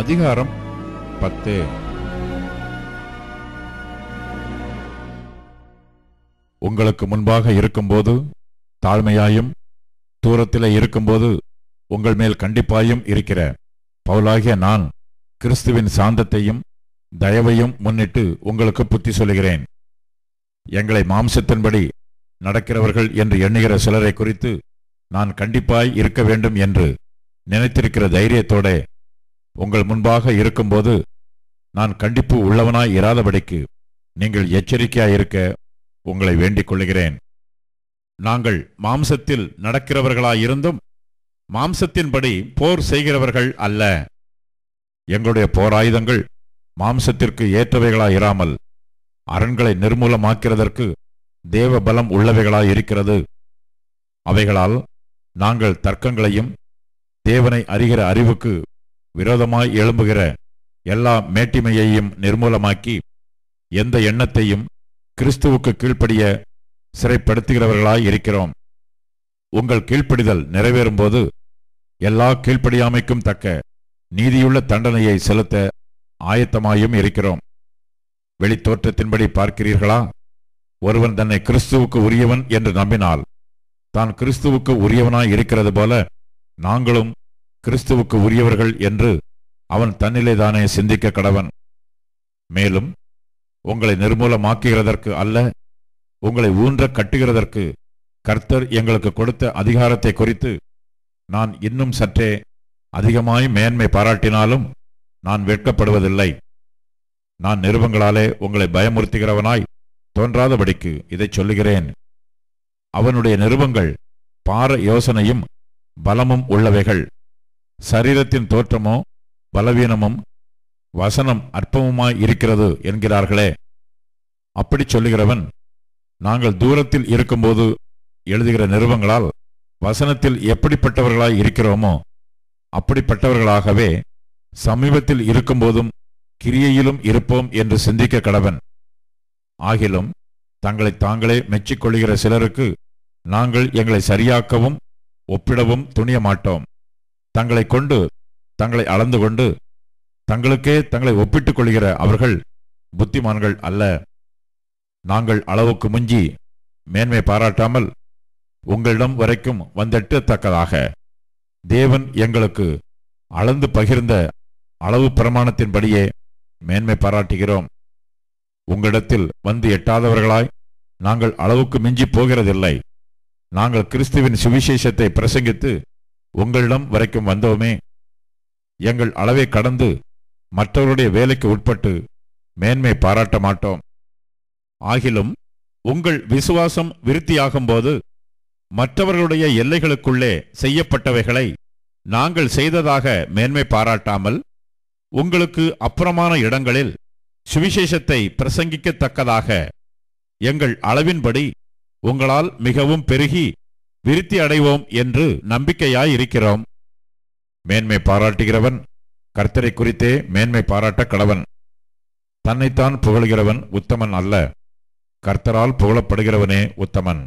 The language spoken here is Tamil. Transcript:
அதிகாரம் 10. உங்களுக்கு முன்பாக இருக்கும்போது தாழ்மையாயும் தூரத்திலே இருக்கும்போது உங்கள் மேல் கண்டிப்பாயும் இருக்கிற பவுலாகிய நான் கிறிஸ்துவின் சாந்தத்தையும் தயவையும் முன்னிட்டு உங்களுக்கு புத்தி சொல்லுகிறேன். எங்களை மாம்சத்தின்படி நடக்கிறவர்கள் என்று எண்ணுகிற சிலரை குறித்து நான் கண்டிப்பாய் இருக்க வேண்டும் என்று நினைத்திருக்கிற தைரியத்தோட உங்கள் முன்பாக இருக்கும்போது நான் கண்டிப்பு உள்ளவனாய் இராதபடிக்கு நீங்கள் எச்சரிக்கையாயிருக்க உங்களை வேண்டிக் கொள்ளுகிறேன். நாங்கள் மாம்சத்தில் நடக்கிறவர்களாயிருந்தும் மாம்சத்தின்படி போர் செய்கிறவர்கள் அல்ல. எங்களுடைய போராயுதங்கள் மாம்சத்திற்கு ஏற்றவைகளாயிராமல் அரண்களை நிர்மூலமாக்கிறதற்கு தேவ பலம் உள்ளவைகளாயிருக்கிறது. அவைகளால் நாங்கள் தர்க்கங்களையும் தேவனை அறிகிற அறிவுக்கு விரோதமாய் எழும்புகிற எல்லா மேட்டிமையையும் நிர்மூலமாக்கி எந்த எண்ணத்தையும் கிறிஸ்துவுக்கு கீழ்ப்படிய சிறைப்படுத்துகிறவர்களாய் இருக்கிறோம். உங்கள் கீழ்ப்படிதல் நிறைவேறும்போது எல்லா கீழ்ப்படியாமைக்கும் தக்க நீதியுள்ள தண்டனையை செலுத்த ஆயத்தமாயும் இருக்கிறோம். வெளித்தோற்றத்தின்படி பார்க்கிறீர்களா? ஒருவன் தன்னை கிறிஸ்துவுக்கு உரியவன் என்று நம்பினால் தான் கிறிஸ்துவுக்கு உரியவனாய் இருக்கிறது போல நாங்களும் கிறிஸ்துவுக்கு உரியவர்கள் என்று அவன் தன்னிலேதானே சிந்திக்க கடவன். மேலும் உங்களை நிர்மூலமாக்குகிறதற்கு அல்ல, உங்களை ஊன்ற கட்டுகிறதற்கு கர்த்தர் எங்களுக்கு கொடுத்த அதிகாரத்தை குறித்து நான் இன்னும் சற்றே அதிகமாய் மேன்மை பாராட்டினாலும் நான் வெட்கப்படுவதில்லை. நான் நிருபங்களாலே உங்களை பயமுறுத்துகிறவனாய் தோன்றாதபடிக்கு இதை சொல்லுகிறேன். அவனுடைய நிருபங்கள் பார யோசனையும் பலமும் உள்ளவைகள். சரீரத்தின் தோற்றமோ பலவீனமும் வசனம் அற்பமுமாய் இருக்கிறது என்கிறார்களே. அப்படி சொல்லுகிறவன் நாங்கள் தூரத்தில் இருக்கும்போது எழுதுகிற நிருபங்களால் வசனத்தில் எப்படிப்பட்டவர்களாய் இருக்கிறோமோ அப்படிப்பட்டவர்களாகவே சமீபத்தில் இருக்கும்போதும் கிரியையிலும் இருப்போம் என்று சிந்திக்க கடவன். ஆகிலும் தங்களை தாங்களே மெச்சிக்கொள்ளுகிற சிலருக்கு நாங்கள் எங்களை சரியாக்கவும் ஒப்பிடவும் துணிய மாட்டோம். தங்களை கொண்டு தங்களை அளந்து கொண்டு தங்களுக்கே தங்களை ஒப்பிட்டுக் கொள்கிற அவர்கள் புத்திமான்கள் அல்ல. நாங்கள் அளவுக்கு மிஞ்சி மேன்மை பாராட்டாமல் உங்களிடம் வரைக்கும் வந்தெட்டத்தக்கதாக தேவன் எங்களுக்கு அளந்து பகிர்ந்த அளவு பிரமாணத்தின்படியே மேன்மை பாராட்டுகிறோம். உங்களிடத்தில் வந்து எட்டாதவர்களாய் நாங்கள் அளவுக்கு மிஞ்சி போகிறதில்லை. நாங்கள் கிறிஸ்துவின் சுவிசேஷத்தை பிரசங்கித்து உங்களிடம் வரைக்கும் வந்தோமே. எங்கள் அளவை கடந்து மற்றவருடைய வேலைக்கு உட்பட்டு மேன்மை பாராட்ட மாட்டோம். ஆகிலும் உங்கள் விசுவாசம் விருத்தியாகும்போது மற்றவர்களுடைய எல்லைகளுக்குள்ளே செய்யப்பட்டவைகளை நாங்கள் செய்ததாக மேன்மை பாராட்டாமல் உங்களுக்கு அப்புறமான இடங்களில் சுவிசேஷத்தை பிரசங்கிக்கத்தக்கதாக எங்கள் அளவின்படி உங்களால் மிகவும் பெருகி விருத்தி அடைவோம் என்று நம்பிக்கையாயிருக்கிறோம். மேன்மை பாராட்டுகிறவன் கர்த்தரை குறித்தே மேன்மை பாராட்ட கடவன். தன்னைத்தான் புகழ்கிறவன் உத்தமன் அல்ல, கர்த்தரால் புகழப்படுகிறவனே உத்தமன்.